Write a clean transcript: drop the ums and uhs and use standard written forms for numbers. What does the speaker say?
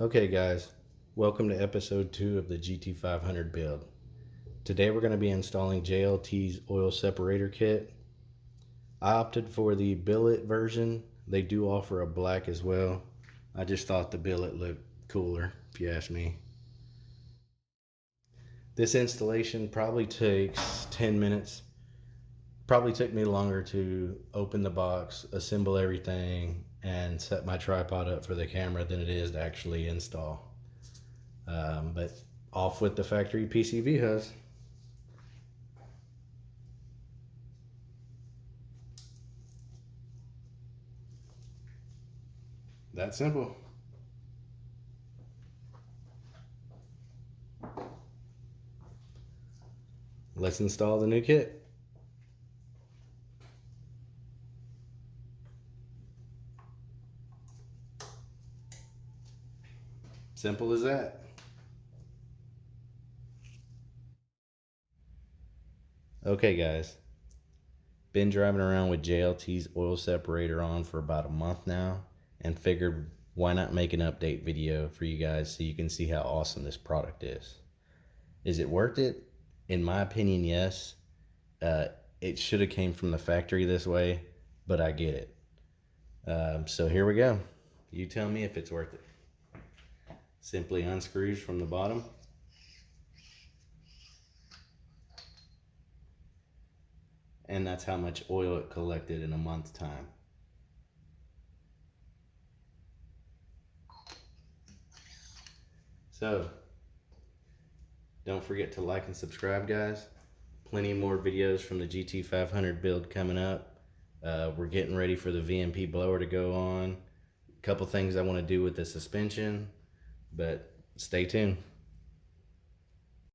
Okay guys, welcome to episode 2 of the GT500 build. Today we're going to be installing JLT's oil separator kit. I opted for the billet version. They do offer a black as well. I just thought the billet looked cooler, if you ask me. This installation probably takes 10 minutes. Probably took me longer to open the box, assemble everything, and set my tripod up for the camera than it is to actually install. But off with the factory PCV hose. That simple. Let's install the new kit. Simple as that. Okay guys, been driving around with JLT's oil separator on for about a month now and figured why not make an update video for you guys so you can see how awesome this product is. Is it worth it? In my opinion, yes. It should have came from the factory this way, but I get it. So here we go. You tell me if it's worth it. Simply unscrews from the bottom. And that's how much oil it collected in a month's time. So, don't forget to like and subscribe, guys. Plenty more videos from the GT500 build coming up. We're getting ready for the VMP blower to go on. A couple things I want to do with the suspension, but stay tuned.